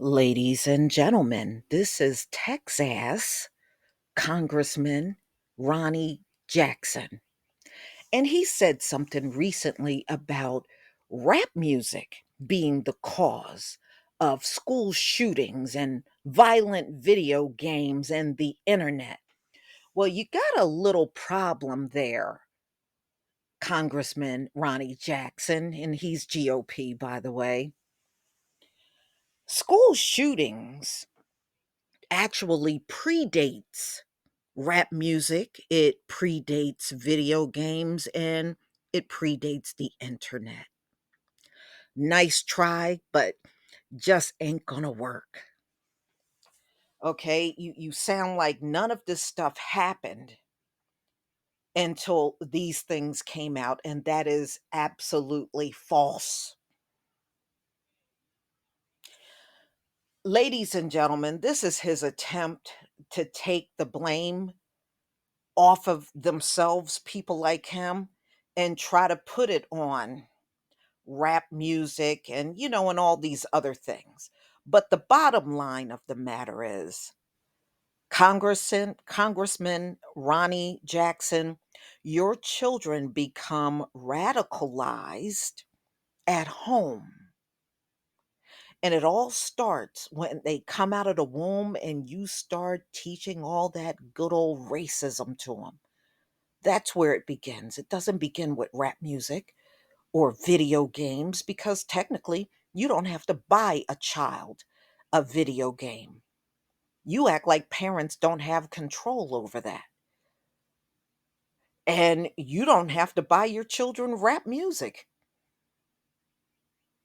Ladies and gentlemen, this is Texas Congressman Ronnie Jackson. And he said something recently about rap music being the cause of school shootings and violent video games and the internet. Well, you got a little problem there, Congressman Ronnie Jackson, and he's GOP, by the way. School shootings actually predates rap music, it predates video games, and it predates the internet. Nice try, but just ain't gonna work. Okay, you sound like none of this stuff happened until these things came out, and that is absolutely false. Ladies and gentlemen, this is his attempt to take the blame off of themselves, people like him, and try to put it on rap music and, and all these other things. But the bottom line of the matter is, Congressman Ronnie Jackson, your children become radicalized at home. And it all starts when they come out of the womb and you start teaching all that good old racism to them. That's where it begins. It doesn't begin with rap music or video games because technically you don't have to buy a child a video game. You act like parents don't have control over that. And you don't have to buy your children rap music.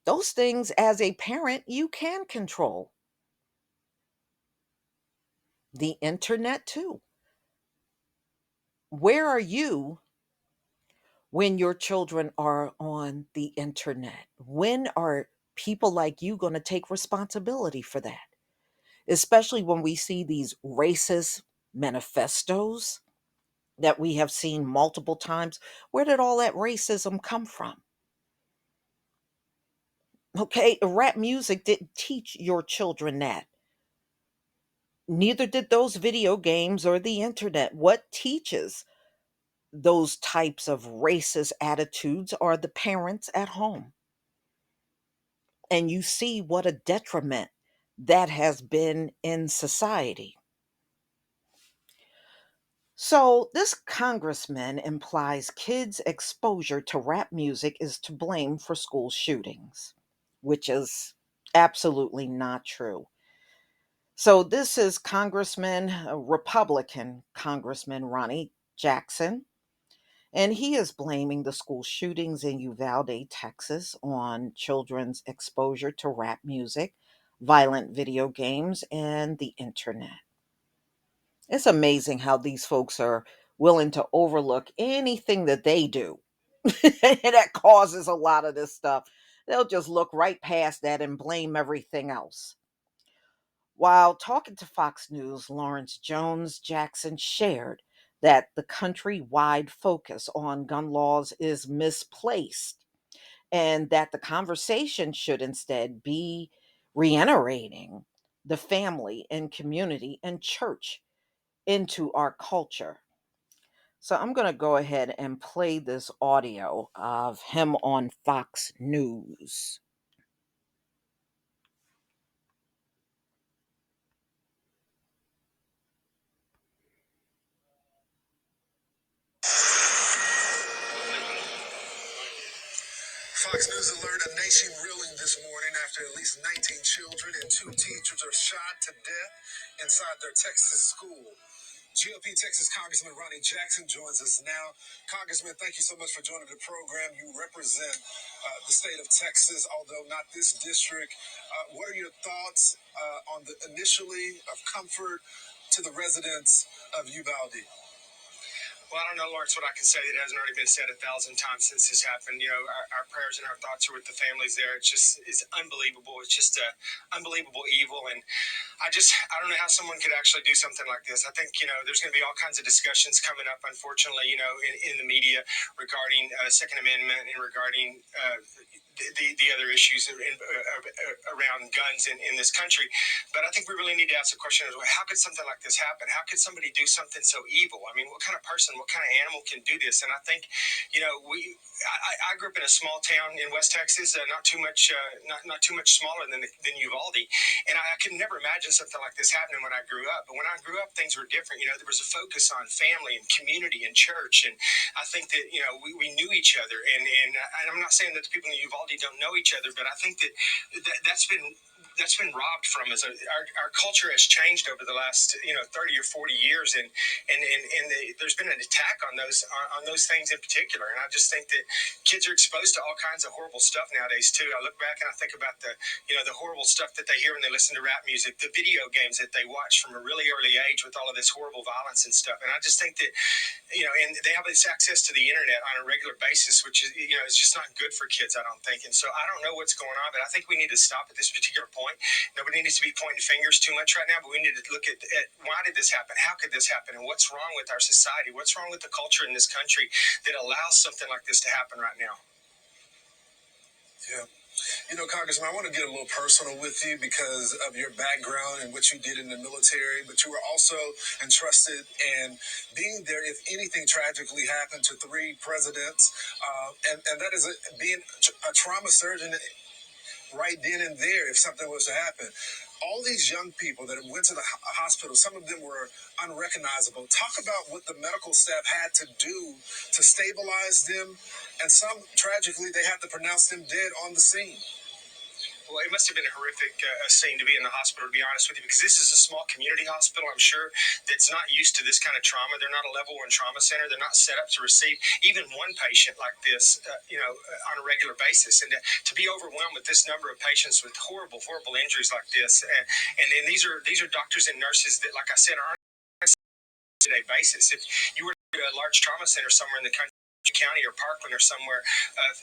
Those things, as a parent, you can control. The internet, too. Where are you when your children are on the internet? When are people like you going to take responsibility for that? Especially when we see these racist manifestos that we have seen multiple times. Where did all that racism come from? Okay, rap music didn't teach your children that. Neither did those video games or the internet. What teaches those types of racist attitudes are the parents at home. And you see what a detriment that has been in society. So, this congressman implies kids' exposure to rap music is to blame for school shootings, which is absolutely not true. So, this is Republican Congressman Ronnie Jackson, and he is blaming the school shootings in Uvalde, Texas, on children's exposure to rap music, violent video games, and the internet. It's amazing how these folks are willing to overlook anything that they do that causes a lot of this stuff. They'll just look right past that and blame everything else. While talking to Fox News, Lawrence Jones Jackson shared that the countrywide focus on gun laws is misplaced and that the conversation should instead be reiterating the family and community and church into our culture. So I'm going to go ahead and play this audio of him on Fox News. Fox News alert: a nation reeling this morning after at least 19 children and two teachers are shot to death inside their Texas school. GOP Texas Congressman Ronnie Jackson joins us now. Congressman, thank you so much for joining the program. You represent the state of Texas, although not this district. What are your thoughts on the initially of comfort to the residents of Uvalde? Well, I don't know, Lawrence, what I can say that hasn't already been said 1,000 times since this happened. Our prayers and our thoughts are with the families there. It's unbelievable. It's just unbelievable evil. And I don't know how someone could actually do something like this. I think, there's going to be all kinds of discussions coming up, unfortunately, in the media regarding Second Amendment and regarding the other issues around guns in this country. But I think we really need to ask the question: how could something like this happen? How could somebody do something so evil? I mean, what kind of person, what kind of animal can do this? And I think, I grew up in a small town in West Texas, not too much smaller than Uvalde, and I could never imagine something like this happening when I grew up. But when I grew up, things were different. There was a focus on family and community and church, and I think that we knew each other. And I'm not saying that the people in Uvalde don't know each other, but I think that's been robbed from us. Our culture has changed over the last 30 or 40 years, and there's been an attack on those things in particular. And I just think that kids are exposed to all kinds of horrible stuff nowadays too. I look back and I think about the horrible stuff that they hear when they listen to rap music, the video games that they watch from a really early age with all of this horrible violence and stuff. And I just think that and they have this access to the internet on a regular basis, which is, it's just not good for kids, I don't think. And so I don't know what's going on, but I think we need to stop at this particular point. Nobody needs to be pointing fingers too much right now, but we need to look at why did this happen? How could this happen? And what's wrong with our society? What's wrong with the culture in this country that allows something like this to happen right now? Yeah. Congressman, I want to get a little personal with you because of your background and what you did in the military, but you were also entrusted in being there if anything tragically happened to three presidents. And that is being a trauma surgeon right then and there if something was to happen. All these young people that went to the hospital, some of them were unrecognizable. Talk about what the medical staff had to do to stabilize them, and some tragically they had to pronounce them dead on the scene. Well, it must have been a horrific scene to be in the hospital, to be honest with you, because this is a small community hospital, I'm sure, that's not used to this kind of trauma. They're not a level one trauma center. They're not set up to receive even one patient like this, on a regular basis. And to be overwhelmed with this number of patients with horrible, horrible injuries like this, and these are doctors and nurses that, like I said, aren't today basis. If you were to a large trauma center somewhere in the country, County or Parkland or somewhere,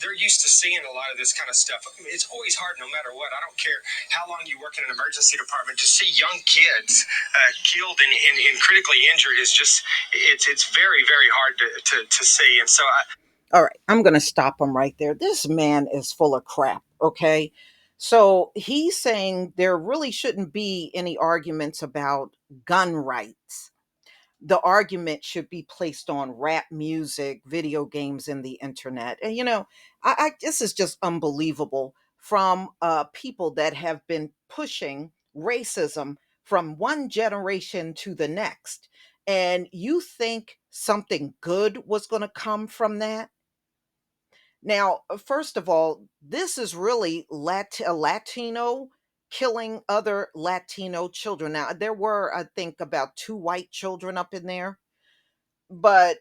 they're used to seeing a lot of this kind of stuff. I mean, it's always hard, no matter what. I don't care how long you work in an emergency department, to see young kids killed and critically injured is just it's very, very hard to see. And so All right, I'm going to stop him right there. This man is full of crap, okay? So he's saying there really shouldn't be any arguments about gun rights. The argument should be placed on rap music, video games, and the internet. And this is just unbelievable from people that have been pushing racism from one generation to the next. And you think something good was going to come from that? Now, first of all, this is really a Latino killing other Latino children. Now, there were, I think, about two white children up in there, but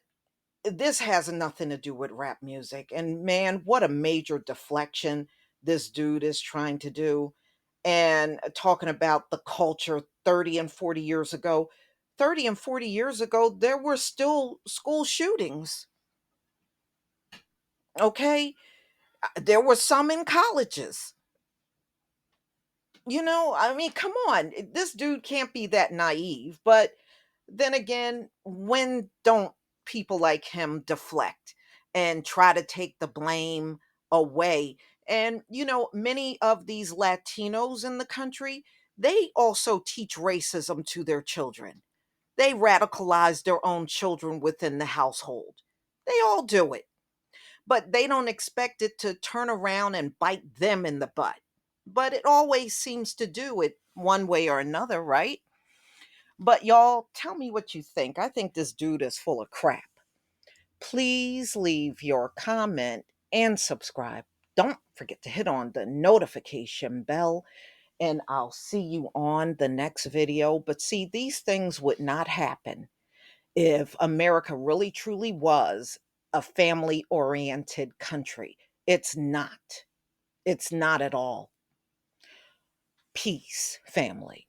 this has nothing to do with rap music. And man, what a major deflection this dude is trying to do. And talking about the culture 30 and 40 years ago. 30 and 40 years ago, there were still school shootings. Okay. There were some in colleges. I mean, come on. This dude can't be that naive. But then again, when don't people like him deflect and try to take the blame away? And, many of these Latinos in the country, they also teach racism to their children. They radicalize their own children within the household. They all do it, but they don't expect it to turn around and bite them in the butt. But it always seems to do it one way or another, right? But y'all, tell me what you think. I think this dude is full of crap. Please leave your comment and subscribe. Don't forget to hit on the notification bell, and I'll see you on the next video. But see, these things would not happen if America really truly was a family oriented country. It's not. It's not at all. Peace, family.